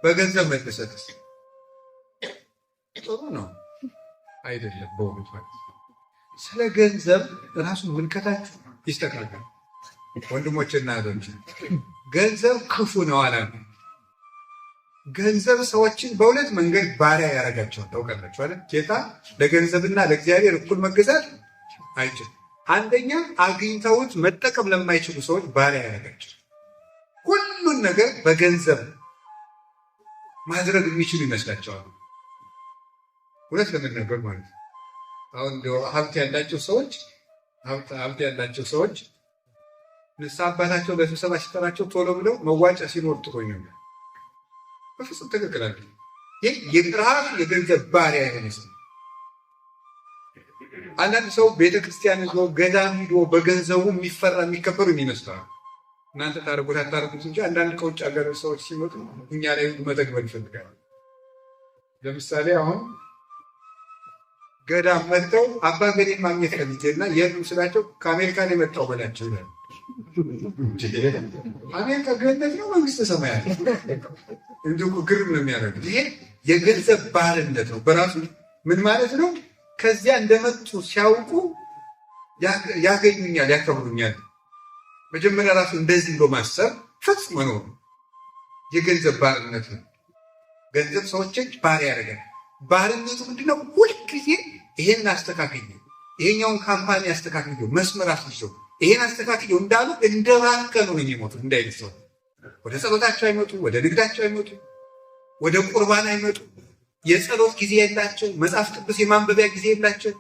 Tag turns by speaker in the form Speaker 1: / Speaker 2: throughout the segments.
Speaker 1: በገንዘብ መደሰት ጥሩ ነው አይደለም? በእውነት ማለት ስለ ገንዘብ ራሱ ምልከታችሁ ይስተካከል ወንድሞችና እህቶች። ገንዘብ ክፉ ነው አላሉ። ገንዘብ ሰዎችን በሁለት መንገድ ባሪያ ያደርጋቸዋል። ታውቃላችሁ አይደል? ጌታ ለገንዘብና ለእግዚአብሔር እኩል መገዛት አይችልም። አንደኛ አግኝተውት መጠቀም ለማይችሉ ሰዎች ባሪያ ያደርጋቸው። ሁሉን ነገር በገንዘብ ማድረግ የሚችሉ ይመስላቸዋል። እውነት ለመናገር ማለት ነው። አሁን ሀብት ያላቸው ሰዎች ንስሐ አባታቸው ለስብሰባ ሲጠራቸው ቶሎ ብለው መዋጫ ሲኖር ጥቆኝ ነው። በፍጹም ትክክል አለ። ይህ የራሱ የገንዘብ ባሪያ የሆነ ሰው። አንዳንድ ሰው ቤተክርስቲያን ሄዶ ገዳም ሂዶ በገንዘቡ የሚፈራ የሚከበሩ ይመስላል። እናንተ ታደርጉት አታደርጉት እንጂ አንዳንድ ከውጭ ሀገር ሰዎች ሲመጡ እኛ ላይ መተግበር ይፈልጋል። ለምሳሌ አሁን ገዳም መጥተው አባ ገሌን ማግኘት ከሚችልና የሉም ስላቸው ከአሜሪካን የመጣው በላቸው ይላል። አሜሪካ ገነት ነው መንግስተ ሰማያት? እንዲሁ ግርም ነው የሚያደርጉት። ይሄ የገንዘብ ባርነት ነው በራሱ። ምን ማለት ነው? ከዚያ እንደመጡ ሲያውቁ ያገኙኛል፣ ያከብሩኛል። መጀመሪያ ራሱ እንደዚህ ብሎ ማሰብ ፈጽሞ ነው የገንዘብ ባርነት ነው። ገንዘብ ሰዎችን ባሪያ ያደርጋል። ባርነቱ ምንድነው? ሁልጊዜ ይሄን አስተካክል፣ ይሄኛውን ካምፓኒ አስተካክል፣ መስመር አስይዘው ይሄን አስተካክል እንዳሉ እንደባከኑ ነው የሚሞቱ። እንዳይልሰው ወደ ጸሎታቸው አይመጡ፣ ወደ ንግዳቸው አይመጡ፣ ወደ ቁርባን አይመጡ። የጸሎት ጊዜ የላቸው፣ መጽሐፍ ቅዱስ የማንበቢያ ጊዜ የላቸው፣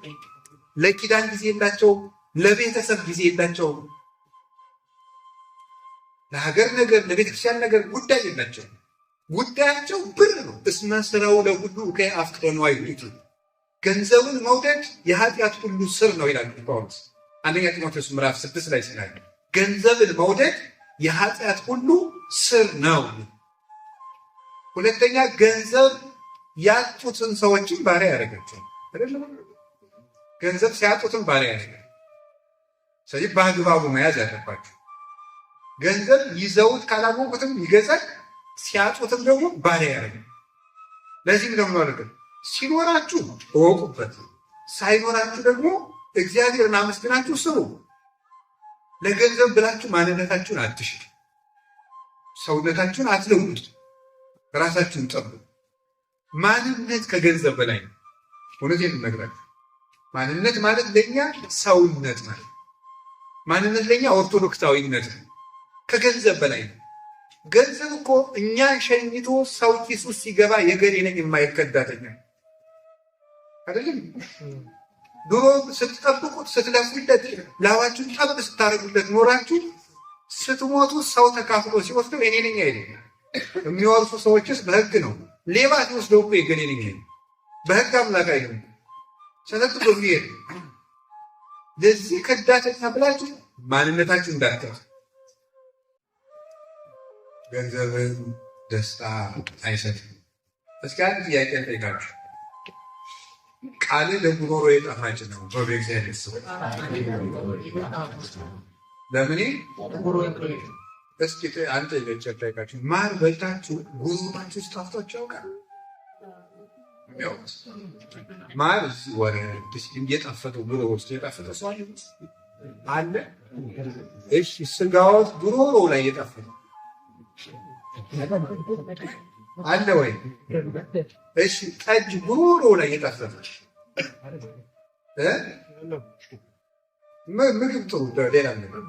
Speaker 1: ለኪዳን ጊዜ የላቸው፣ ለቤተሰብ ጊዜ የላቸው፣ ለሀገር ነገር ለቤተክርስቲያን ነገር ጉዳይ የላቸው። ጉዳያቸው ብር ነው። እስመ ስራው ለሁሉ ከአፍቅረኑ አይሉት። ገንዘብን መውደድ የኃጢአት ሁሉ ስር ነው ይላል ጳውሎስ አንደኛ ጢሞቴዎስ ምዕራፍ 6 ላይ ሲናገር ገንዘብን መውደድ የኃጢአት ሁሉ ስር ነው። ሁለተኛ ገንዘብ ያጡትን ሰዎችን ባሪያ ያደርጋቸዋል። ገንዘብ ሲያጡትን ባሪያ ያደርጋል። ስለዚህ በአግባቡ መያዝ ያለባቸው። ገንዘብ ይዘውት ካላወቁትም ይገዛል፣ ሲያጡትም ደግሞ ባሪያ ያደርጋል። ለዚህም ደግሞ አደረገ ሲኖራችሁ እወቁበት፣ ሳይኖራችሁ ደግሞ እግዚአብሔርን አመስግናችሁ ስሩ። ለገንዘብ ብላችሁ ማንነታችሁን አትሽጡ፣ ሰውነታችሁን አትለውጡ፣ ራሳችሁን ጠብቁ። ማንነት ከገንዘብ በላይ ነው። እውነቴን እነግራችሁ፣ ማንነት ማለት ለእኛ ሰውነት ማለት ማንነት ለእኛ ኦርቶዶክሳዊነት ነው። ከገንዘብ በላይ ነው። ገንዘብ እኮ እኛን ሸኝቶ ሰው ኪስ ውስጥ ሲገባ የገሌ ነኝ የማይከዳተኛ አይደለም። ድሮ ስትጠብቁት ስትለፉለት ላባችሁን ጠብ ስታደርጉለት ኖራችሁ ስትሞቱ ሰው ተካፍሎ ሲወስደው እኔ ነኝ አይደለም። የሚወርሱ ሰዎችስ በህግ ነው። ሌባ ሲወስደው እኮ የገሌ ነኝ አይደለም፣ በህግ አምላክ አይደለም። ሰነጥቶ ይሄድ ለዚህ ከዳተኛ ብላችሁ ማንነታችሁ እንዳትጠፉ። ገንዘብን ደስታ አይሰጥም። እስኪ አንድ ጥያቄ ልጠይቃችሁ። ቃል ለጉሮሮ የጣፋጭ ነው በእግዚአብሔር ሰው ለምን? እስኪ አንተ ልጠይቃችሁ። ማር በልታችሁ ጉሮሯችሁ ጣፍጧችሁ ያውቃል? ማር ወረድ እየጣፈጠው ጉሮሮ ውስጥ የጣፈጠ ሰው አለ? እሺ ስጋዎት ጉሮሮ ላይ የጣፈጠው አለ ወይ? እሺ ጠጅ ጉሮሮ ላይ የጣፈጠ ምግብ ጥሩ ሌላ ነገር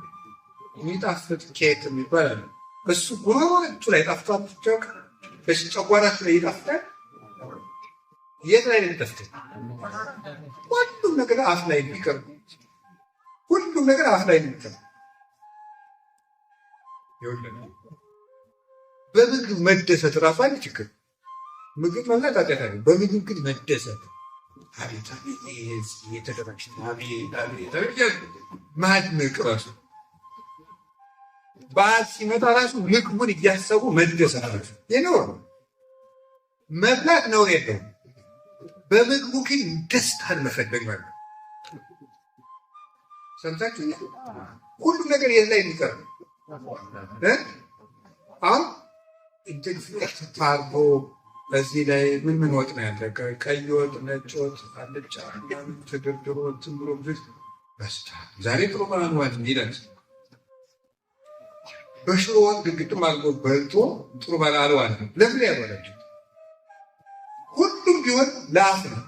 Speaker 1: የሚጣፍጥ ኬክ የሚባል አለ። እሱ ጉሮሮቹ ላይ ጣፍጧችሁ ያውቃል? እሺ ጨጓራችሁ ላይ ይጣፍጣል? የት ላይ ነው? ሁሉም ነገር አፍ ላይ የሚቀር ሁሉም ነገር አፍ ላይ የሚቀር በምግብ መደሰት ራሱ አንድ ችግር። ምግብ መብላት አቀታ፣ በምግብ ግን መደሰት አቤት አቤት የተደረግሽ አቤት አቤት ማድነቅ ራሱ በዓል ሲመጣ ራሱ ምግቡን እያሰቡ መደሰት ራሱ ይኖር። መብላት ነው የለውም። በምግቡ ግን ደስታን መፈለግ ማለት ነው። ሰምታችሁ? ሁሉም ነገር የት ላይ የሚቀር አሁን ታርጎ በዚህ ላይ ምን ወጥ ነው ያለ? ቀይ ወጥ፣ ነጭ ወጥ፣ አልጫ ተደርድሮ ዝም ብሎ በስታ ዛሬ ጥሩ ባንዋት ይላል። በሽሮ ወጥ ግግጥም አድርጎ በልቶ ጥሩ ባል አልዋል። ለምን ያበላችሁ? ሁሉም ቢሆን ለአፍ ነው።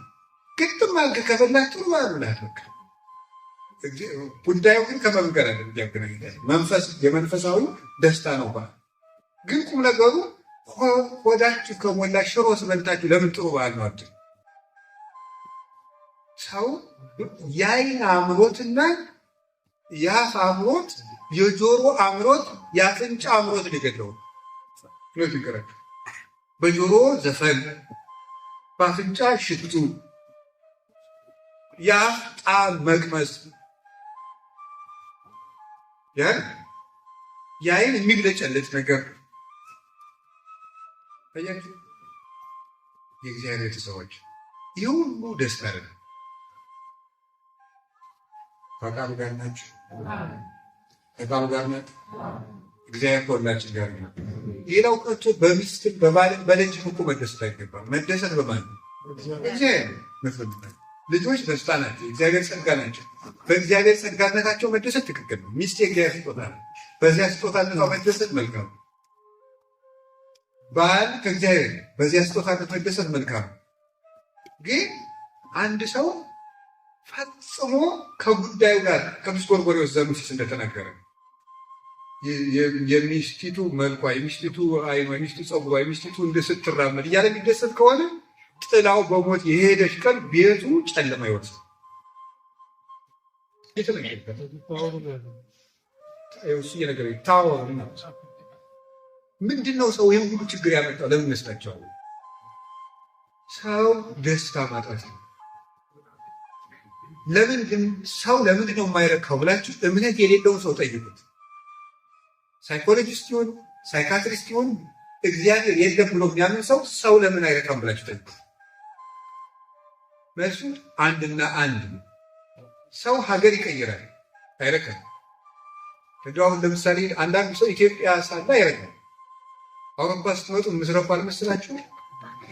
Speaker 1: ግጥም አድርገህ ከበላህ ጥሩ ባሉላት በቃ። ጉዳዩ ግን ከመብገር አለ ያገናኛል። የመንፈሳዊ ደስታ ነው ባል። ግን ቁም ነገሩ ሆዳችሁ ከሞላ ሽሮ ስበልታችሁ ለምን ጥሩ ባል ነው አትል። ሰው የዓይን አምሮትና የአፍ አምሮት፣ የጆሮ አምሮት፣ የአፍንጫ አምሮት ሊገድለው ነው። በጆሮ ዘፈን፣ በአፍንጫ ሽቱ፣ የአፍ ጣዕም መቅመስ፣ የዓይን የሚብለጨለጭ ነገር የእግዚአብሔር ቤተሰቦች ይህ ሁሉ ደስታ አለ። ከቃሉ ጋር ናችሁ? ከቃሉ ጋር ናችሁ? እግዚአብሔር ከሁላችን ጋር ነው። ሌላው ቀርቶ በሚስትም በልጅም እኮ መደሰት አይገባም። መደሰት በማን ነው? እግዚአብሔር መፈልጋል። ልጆች ደስታ ናቸው፣ እግዚአብሔር ጸጋ ናቸው። በእግዚአብሔር ጸጋነታቸው መደሰት ትክክል ነው። ሚስት የእግዚአብሔር ስጦታ ነው። በዚያ ስጦታነቷ መደሰት መልካም ነው። ባል ከእግዚአብሔር በዚያ ስጦታነት መደሰት መልካም ነው። ግን አንድ ሰው ፈጽሞ ከጉዳዩ ጋር ቅዱስ ጎርጎርዮስ ዘኑሲስ እንደተናገረ የሚስቲቱ መልኳ፣ የሚስቲቱ አይኗ፣ የሚስቲቱ ጸጉሯ፣ የሚስቲቱ ስትራመድ እያለ የሚደሰት ከሆነ ጥላው በሞት የሄደች ቀን ቤቱ ጨለማ ይወርሳል። ምንድን ነው ሰው ይህን ሁሉ ችግር ያመጣው? ለምን ይመስላችኋል? ሰው ደስታ ማጣት ነው። ለምንድን ነው የማይረካው ብላችሁ እምነት የሌለውን ሰው ጠይቁት። ሳይኮሎጂስት ይሁን ሳይካትሪስት ይሁን እግዚአብሔር የለም ብሎ የሚያምን ሰው ለምን አይረካም ብላችሁ ጠይቁት። መልሱ አንድና አንድ ነው። ሰው ሀገር ይቀይራል፣ አይረካም። አሁን ለምሳሌ አንዳንድ ሰው ኢትዮጵያ ሳለ አይረካም። አውሮፓ ስትመጡ ምስረቁ አልመስላችሁ?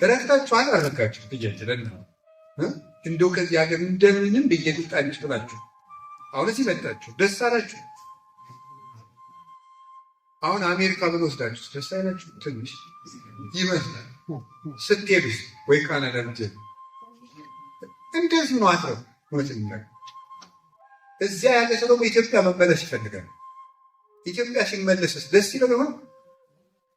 Speaker 1: ረክታችኋል? አልረካችሁ? ብያችለን እንደው ከዚህ ሀገር እንደምንም ብዬልጣንች ብላችሁ አሁን እዚህ መጣችሁ፣ ደስ አላችሁ። አሁን አሜሪካ ምን ወስዳችሁ ደስ አይላችሁ? ትንሽ ይመስላል። ስትሄዱ ወይ ካናዳ ብትሄዱ እንደዚህ ነው። አትረው እዚያ ያለ ሰው ደግሞ ኢትዮጵያ መመለስ ይፈልጋል። ኢትዮጵያ ሲመለስስ ደስ ይለው ይሆን?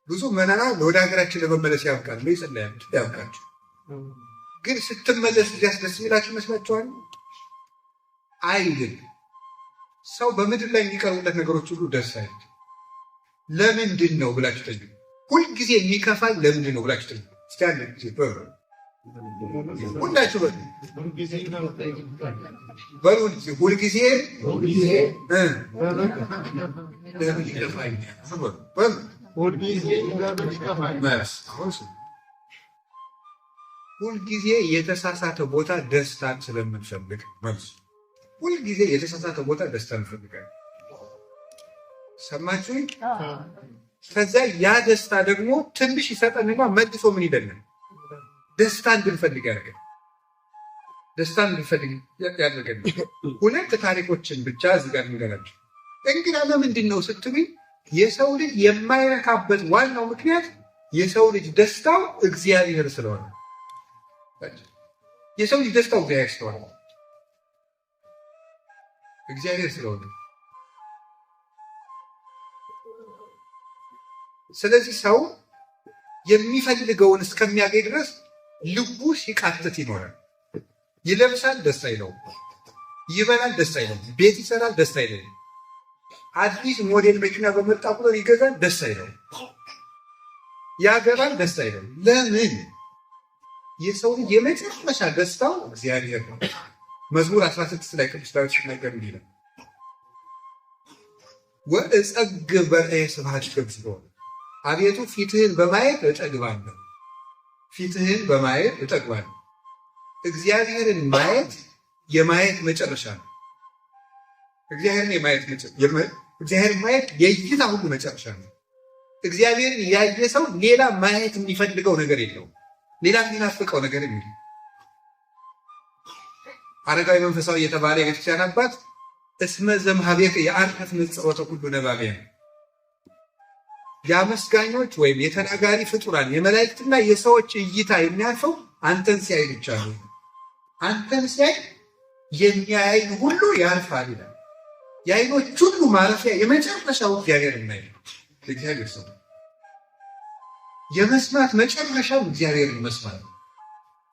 Speaker 1: ብዙ መናና ወደ ሀገራችን ለመመለስ ያብቃል ነው ይጸልያል፣ ያብቃችሁ። ግን ስትመለስ እዚያስ ደስ ይላችሁ ይመስላችኋል? አይልም። ሰው በምድር ላይ የሚቀርቡለት ነገሮች ሁሉ ደስ አይል። ለምንድን ነው ብላችሁ ጠይቁ። ሁልጊዜ የሚከፋኝ ለምንድን ነው ብላችሁ ጠይቁ። እስቲ አንድ ጊዜ ሁላችሁ በሉ ሁልጊዜ ለምን ይከፋኛል? ሁልጊዜ የተሳሳተ ቦታ ደስታን ስለምንፈልግ መልሱ። ሁልጊዜ የተሳሳተ ቦታ ደስታን እንፈልጋለን። ሰማችሁኝ? ከዛ ያ ደስታ ደግሞ ትንሽ ይሰጠንና መልሶ ምን ይደለን? ደስታን እንድንፈልግ ያደርገን። ደስታን እንድንፈልግ ያደርገን። ሁለት ታሪኮችን ብቻ እዚህ ጋር እንገራቸው። እንግዲህ ለምንድን ነው ስትሉኝ፣ የሰው ልጅ የማይረካበት ዋናው ምክንያት የሰው ልጅ ደስታው እግዚአብሔር ስለሆነ። የሰው ልጅ ደስታው እግዚአብሔር ስለሆነ ስለዚህ ሰው የሚፈልገውን እስከሚያገኝ ድረስ ልቡ ሲቃተት ይኖራል። ይለብሳል፣ ደስ አይለውም። ይበላል፣ ደስ አይለውም። ቤት ይሰራል፣ ደስ አይለውም። አዲስ ሞዴል መኪና በመጣ ቁጥር ይገዛል፣ ደስ አይለውም። ያገባል፣ ደስ አይለውም። ለምን? የሰው ልጅ የመጨረሻ ደስታው እግዚአብሔር ነው። መዝሙር 16 ላይ ቅዱስ ዳዊት ሲናገር እንዲህ ይላል፣ ወእጸግብ በርአየ ስብሐቲከ እግዚኦ፣ አቤቱ ፊትህን በማየት እጠግባለሁ። ፊትህን በማየት እጠግባለሁ። እግዚአብሔርን ማየት የማየት መጨረሻ ነው። እግዚአብሔርን ማየት የእይታ ሁሉ መጨረሻ ነው። እግዚአብሔርን ያየ ሰው ሌላ ማየት የሚፈልገው ነገር የለውም። ሌላ የሚናፍቀው ነገር የለም። አረጋዊ መንፈሳዊ የተባለ የቤተክርስቲያን አባት እስመ ዘምኀቤከ የአርፈት ንጽሮተ ኩሉ ነባቢያ፣ የአመስጋኞች ወይም የተናጋሪ ፍጡራን የመላእክትና የሰዎች እይታ የሚያርፈው አንተን ሲያይ ብቻ ነው። አንተን ሲያይ የሚያይን ሁሉ ያርፋል ይላል። የዓይኖች ሁሉ ማረፊያ የመጨረሻው እግዚአብሔር እናይ እግዚአብሔር ሰው የመስማት መጨረሻው እግዚአብሔርን መስማት።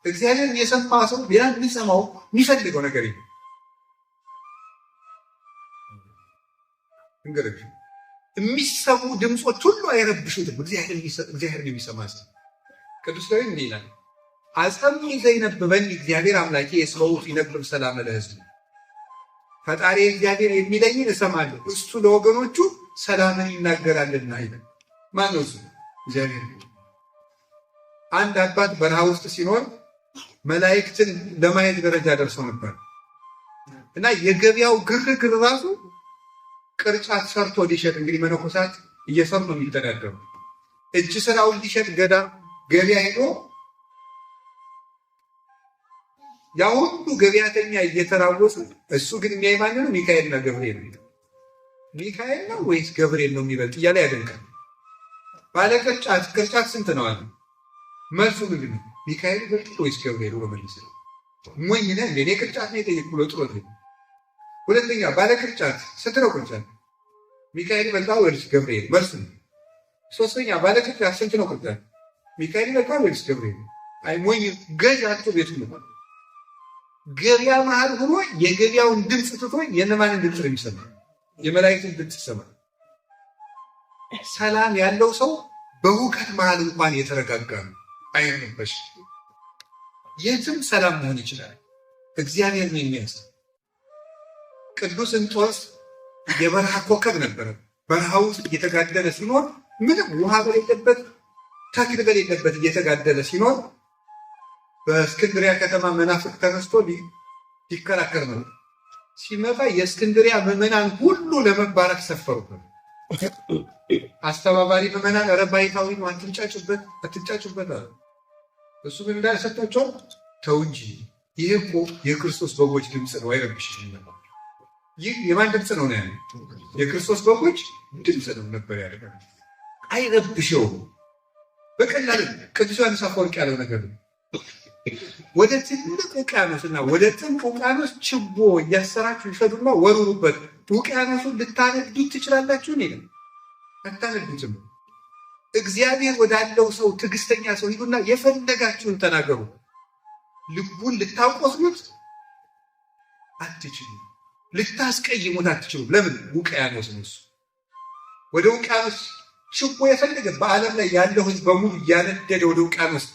Speaker 1: እግዚአብሔርን የሰማ ሰው ሌላ የሚሰማው የሚፈልገው ነገር የለም። እንግዲህ የሚሰሙ ድምፆች ሁሉ አይረብሹትም። እግዚአብሔርን የሚሰማ ሰው ቅዱስ ዳዊት እንዲህ ይላል፣ አጸምዕ ዘይነብበኒ እግዚአብሔር አምላኬ እስመ ውእቱ ይነብብ ሰላመ ለሕዝቡ። ፈጣሪ እግዚአብሔር የሚለኝን እሰማለሁ፣ እሱ ለወገኖቹ ሰላምን ይናገራልና ይላል። ማን ነው እሱ? እግዚአብሔር። አንድ አባት በረሃ ውስጥ ሲኖር መላእክትን ለማየት ደረጃ ደርሶ ነበር እና የገበያው ግርግር ራሱ ቅርጫት ሰርቶ ሊሸጥ፣ እንግዲህ መነኮሳት እየሰሩ ነው የሚተዳደሩ። እጅ ስራውን ሊሸጥ ገበያ ሄዶ ያ ሁሉ ገበያተኛ እየተራወሱ፣ እሱ ግን የሚያይ ማን ነው? ሚካኤልና ገብርኤል ነው። ሚካኤል ነው ወይስ ገብርኤል ነው የሚበልጥ እያለ ያደንቃል። ባለ ቅርጫት ስንት ነው አለ። መልሱ ምንድን ነው? ሚካኤል ይበልጥ ወይስ ገብርኤል? በመልስ ሞኝ ነህ እንዴ? እኔ ቅርጫት ነው የጠየቅኩህ ብሎ ጥሎት። ሁለተኛ ባለ ቅርጫት ስንት ነው ቅርጫት? ሚካኤል ይበልጣል ወይስ ገብርኤል? መልሱ ነው። ሶስተኛ ባለ ቅርጫት ስንት ነው ቅርጫት? ሚካኤል ይበልጣል ወይስ ገብርኤል? አይ ሞኝ ገዥ አጥቶ ቤቱ ነው። ገበያ መሀል ሆኖ የገበያውን ድምፅ ትቶ የነማንን ድምፅ ነው የሚሰማ? የመላእክትን ድምፅ ይሰማል። ሰላም ያለው ሰው በሁከት መሀል እንኳን የተረጋጋ ነው። አይረበሽ። የትም ሰላም መሆን ይችላል። እግዚአብሔር ነው የሚያስ ቅዱስ እንጦንስ የበረሃ ኮከብ ነበረ። በረሃ ውስጥ እየተጋደለ ሲኖር፣ ምንም ውሃ በሌለበት ተክል በሌለበት እየተጋደለ ሲኖር በእስክንድሪያ ከተማ መናፍቅ ተነስቶ ሊከራከር ነው ሲመጣ የእስክንድሪያ ምዕመናን ሁሉ ለመባረክ ሰፈሩበት። አስተባባሪ ምዕመናን ኧረ ባይታዊ ነው አትንጫጩበት አለ። እሱ ግን እንዳልሰጣቸው ተው እንጂ ይህ እኮ የክርስቶስ በጎች ድምፅ ነው፣ አይረብሽም። ይህ የማን ድምፅ ነው? ያለ የክርስቶስ በጎች ድምፅ ነው ነበር ያለ። አይረብሸውም። በቀላል ቅዱስ ዮሐንስ አፈወርቅ ያለው ነገር ነው። ወደ ትልቅ ውቅያኖስና ወደ ጥልቅ ውቅያኖስ ችቦ እያሰራችሁ ይሸዱና ወሩሩበት። ውቅያኖሱን ልታነዱት ትችላላችሁ? ይላል። አታነዱትም። እግዚአብሔር ወዳለው ሰው ትዕግስተኛ ሰው ሂዱና የፈለጋችሁን ተናገሩ። ልቡን ልታቆስሉት አትችሉ፣ ልታስቀይሙት አትችሉ። ለምን? ውቅያኖስ ነው እሱ። ወደ ውቅያኖስ ችቦ የፈለገ በዓለም ላይ ያለው ሕዝብ በሙሉ እያነደደ ወደ ውቅያኖስ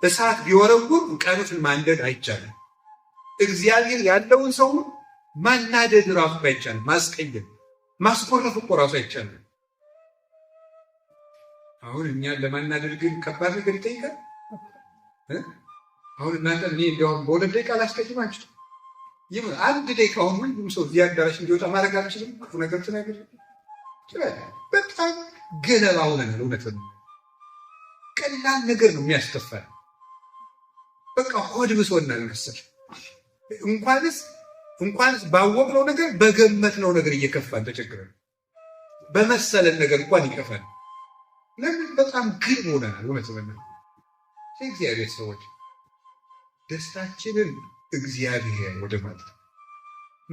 Speaker 1: እሳት ቢወረውር ውቅያኖስን ማንደድ አይቻልም። እግዚአብሔር ያለውን ሰው ማናደድ ራሱ አይቻልም። ማስቀየም፣ ማስኮረፍ እኮ ራሱ አይቻልም። አሁን እኛን ለማናደድ ግን ከባድ ነገር ይጠይቃል። አሁን እናንተ እኔ እንዲያውም በሁለት ደቂቃ ላስቀይማችሁ ይህ አንድ ደቂቃ አሁን ሁሉም ሰው እዚህ አዳራሽ እንዲወጣ ማድረግ አልችልም። ክፉ ነገር ትናገር ይችላል። በጣም ገለባ ሆነናል። እውነት ነው። ቀላል ነገር ነው የሚያስከፋል። በቃ ሆድ ብሶናል መሰል። እንኳንስ ባወቅነው ነገር በገመትነው ነገር እየከፋን ተቸግረን፣ በመሰለን ነገር እንኳን ይከፋል። ለምን? በጣም ግልብ ሆነናል። እውነት ነው። የእግዚአብሔር ሰዎች ደስታችንን እግዚአብሔር ወደ ማለት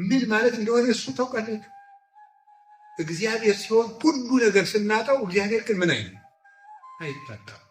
Speaker 1: ምን ማለት እንደሆነ እሱ ታውቃለች። እግዚአብሔር ሲሆን ሁሉ ነገር ስናጣው፣ እግዚአብሔር ግን ምን አይታጣም።